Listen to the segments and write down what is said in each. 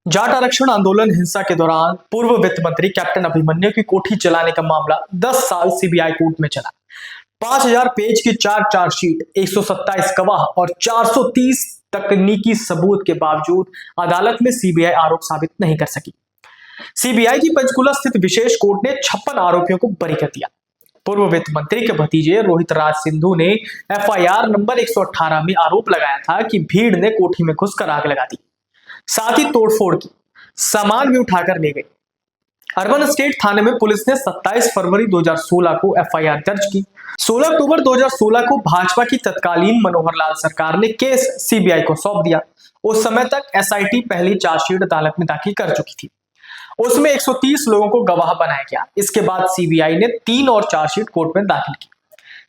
जाट आरक्षण आंदोलन हिंसा के दौरान पूर्व वित्त मंत्री कैप्टन अभिमन्यु की कोठी चलाने का मामला 10 साल सीबीआई कोर्ट में चला। 5000 पेज की चार्जशीट, 127 गवाह और 430 तकनीकी सबूत के बावजूद अदालत में सीबीआई आरोप साबित नहीं कर सकी। सीबीआई की पंचकुला स्थित विशेष कोर्ट ने 56 आरोपियों को बरी कर दिया। पूर्व वित्त मंत्री के भतीजे रोहित राज सिंधु ने एफआईआर नंबर 118 में आरोप लगाया था कि भीड़ ने कोठी में घुसकर आग लगा दी, साथ ही तोड़फोड़ की, सामान भी उठाकर ले गए। अर्बन स्टेट थाने में पुलिस ने 27 फरवरी 2016 को एफआईआर दर्ज की। 16 अक्टूबर 2016 को भाजपा की तत्कालीन मनोहर लाल सरकार ने केस सीबीआई को सौंप दिया। उस समय तक एसआईटी पहली चार्जशीट अदालत में दाखिल कर चुकी थी। उसमें 130 लोगों को गवाह बनाया गया। इसके बाद सीबीआई ने 3 और चार्जशीट कोर्ट में दाखिल की।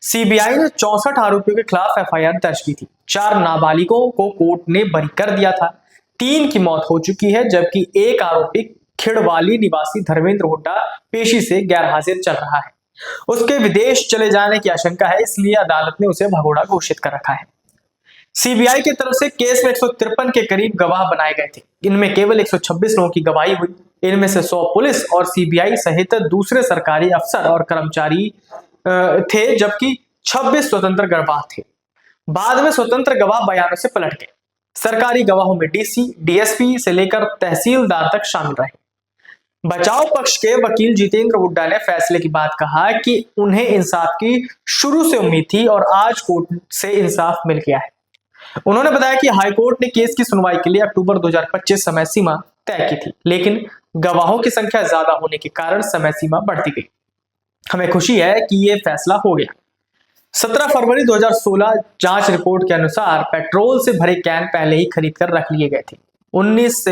सीबीआई ने 64 आरोपियों के खिलाफ एफआईआर दर्ज की थी। 4 नाबालिगों को कोर्ट ने बरी कर दिया था। 3 की मौत हो चुकी है, जबकि एक आरोपी खिड़वाली निवासी धर्मेंद्र हुड्डा पेशी से गैर हाजिर चल रहा है। उसके विदेश चले जाने की आशंका है, इसलिए अदालत ने उसे भगोड़ा घोषित कर रखा है। सीबीआई की तरफ से केस में 153 के करीब गवाह बनाए गए थे। इनमें केवल 126 लोगों की गवाही हुई। इनमें से 100 पुलिस और सीबीआई सहित दूसरे सरकारी अफसर और कर्मचारी थे, जबकि 26 स्वतंत्र गवाह थे। बाद में स्वतंत्र गवाह बयानों से पलट गए। सरकारी गवाहों में डीसी, डीएसपी से लेकर तहसीलदार तक शामिल रहे। बचाव पक्ष के वकील जितेंद्र हुड्डा ने फैसले के बाद कहा कि उन्हें इंसाफ की शुरू से उम्मीद थी और आज कोर्ट से इंसाफ मिल गया है। उन्होंने बताया कि हाईकोर्ट ने केस की सुनवाई के लिए अक्टूबर 2025 समय सीमा तय की थी, लेकिन गवाहों की संख्या ज्यादा होने के कारण समय सीमा बढ़ती गई। हमें खुशी है कि यह फैसला हो गया। 17 फरवरी 2016 जांच रिपोर्ट के अनुसार पेट्रोल से भरे कैन पहले ही खरीद कर रख लिए गए थे। 19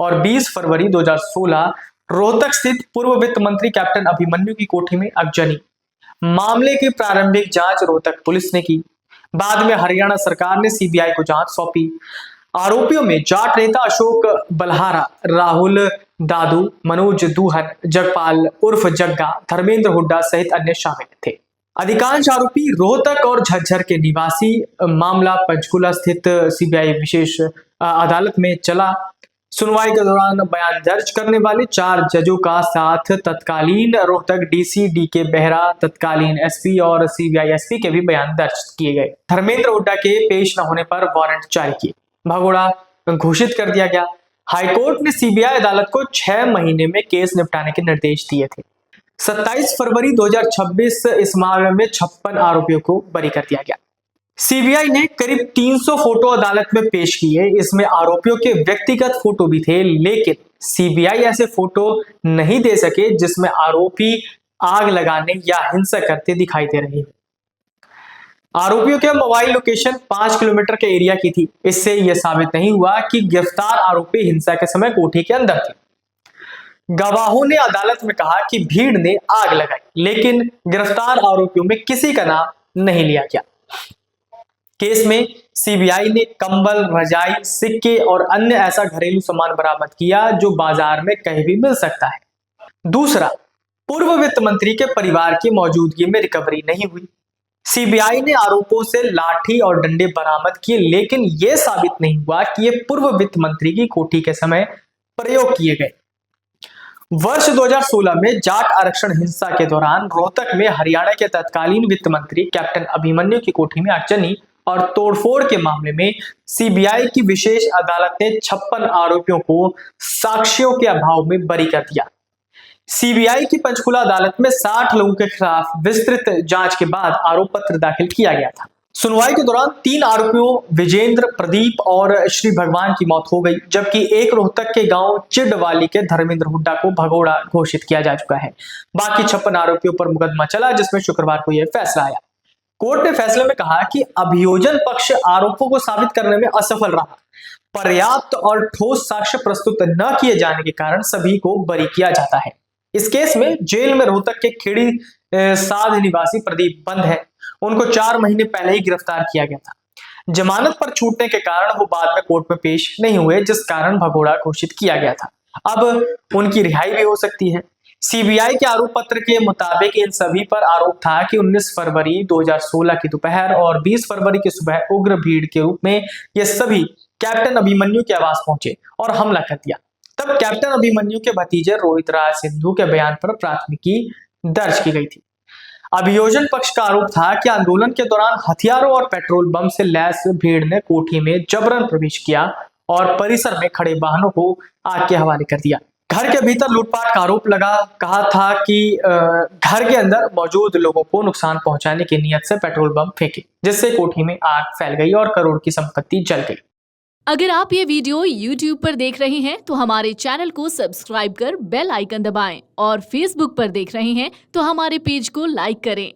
और 20 फरवरी 2016 रोहतक स्थित पूर्व वित्त मंत्री कैप्टन अभिमन्यु की कोठी में आगजनी। मामले की प्रारंभिक जांच रोहतक पुलिस ने की। बाद में हरियाणा सरकार ने सीबीआई को जांच सौंपी। आरोपियों में जाट नेता अशोक बल्हारा, राहुल दादू, मनोज दूहन, जगपाल उर्फ जग्गा, धर्मेंद्र हुड्डा सहित अन्य शामिल थे। अधिकांश आरोपी रोहतक और झज्जर के निवासी। मामला पंचकुला स्थित सीबीआई विशेष अदालत में चला। सुनवाई के दौरान बयान दर्ज करने वाले 4 जजों का साथ तत्कालीन रोहतक डीसी डीके बेहरा, तत्कालीन एसपी और सीबीआई एसपी के भी बयान दर्ज किए गए। धर्मेंद्र हुड्डा के पेश न होने पर वारंट जारी किए, भगोड़ा घोषित कर दिया गया। हाईकोर्ट ने सीबीआई अदालत को 6 महीने में केस निपटाने के निर्देश दिए थे। 27 फरवरी 2026 इस मामले में 56 आरोपियों को बरी कर दिया गया। सीबीआई ने करीब 300 फोटो अदालत में पेश किए। इसमें आरोपियों के व्यक्तिगत फोटो भी थे, लेकिन सीबीआई ऐसे फोटो नहीं दे सके जिसमें आरोपी आग लगाने या हिंसा करते दिखाई दे रहे हैं। आरोपियों के मोबाइल लोकेशन 5 किलोमीटर के एरिया की थी। इससे यह साबित नहीं हुआ कि गिरफ्तार आरोपी हिंसा के समय कोठी के अंदर थे। गवाहों ने अदालत में कहा कि भीड़ ने आग लगाई, लेकिन गिरफ्तार आरोपियों में किसी का नाम नहीं लिया गया। केस में सीबीआई ने कंबल, रजाई, सिक्के और अन्य ऐसा घरेलू सामान बरामद किया जो बाजार में कहीं भी मिल सकता है। दूसरा, पूर्व वित्त मंत्री के परिवार की मौजूदगी में रिकवरी नहीं हुई। सीबीआई ने आरोपों से लाठी और डंडे बरामद किए, लेकिन यह साबित नहीं हुआ कि ये पूर्व वित्त मंत्री की कोठी के समय प्रयोग किए गए। वर्ष 2016 में जाट आरक्षण हिंसा के दौरान रोहतक में हरियाणा के तत्कालीन वित्त मंत्री कैप्टन अभिमन्यु की कोठी में आगजनी और तोड़फोड़ के मामले में सीबीआई की विशेष अदालत ने 56 आरोपियों को साक्ष्यों के अभाव में बरी कर दिया। सीबीआई की पंचकुला अदालत में 60 लोगों के खिलाफ विस्तृत जांच के बाद आरोप पत्र दाखिल किया गया था। सुनवाई के दौरान 3 आरोपियों विजेंद्र, प्रदीप और श्री भगवान की मौत हो गई, जबकि एक रोहतक के गांव चिड़वाली के धर्मेंद्र हुड्डा को भगोड़ा घोषित किया जा चुका है। बाकी 56 आरोपियों पर मुकदमा चला, जिसमें शुक्रवार को यह फैसला आया। कोर्ट ने फैसले में कहा कि अभियोजन पक्ष आरोपों को साबित करने में असफल रहा। पर्याप्त और ठोस साक्ष्य प्रस्तुत न किए जाने के कारण सभी को बरी किया जाता है। इस केस में जेल में रोहतक के खेड़ी साध निवासी प्रदीप बंद है। उनको 4 महीने पहले ही गिरफ्तार किया गया था। जमानत पर छूटने के कारण वो बाद में कोर्ट में पेश नहीं हुए, जिस कारण भगोड़ा घोषित किया गया था। अब उनकी रिहाई भी हो सकती है। सीबीआई के आरोप पत्र के मुताबिक इन सभी पर आरोप था कि 19 फरवरी 2016 की दोपहर और 20 फरवरी की सुबह उग्र भीड़ के रूप में ये सभी कैप्टन अभिमन्यु के आवास पहुंचे और हमला कर दिया। तब कैप्टन अभिमन्यु के भतीजे रोहित राज सिंधु के बयान पर प्राथमिकी दर्ज की गई थी। अभियोजन पक्ष का आरोप था कि आंदोलन के दौरान हथियारों और पेट्रोल बम से लैस भीड़ ने कोठी में जबरन प्रवेश किया और परिसर में खड़े वाहनों को आग के हवाले कर दिया। घर के भीतर लूटपाट का आरोप लगा, कहा था कि घर के अंदर मौजूद लोगों को नुकसान पहुंचाने की नीयत से पेट्रोल बम फेंके, जिससे कोठी में आग फैल गई और करोड़ की संपत्ति जल गई। अगर आप ये वीडियो YouTube पर देख रहे हैं तो हमारे चैनल को सब्सक्राइब कर बेल आइकन दबाएं और Facebook पर देख रहे हैं तो हमारे पेज को लाइक करें।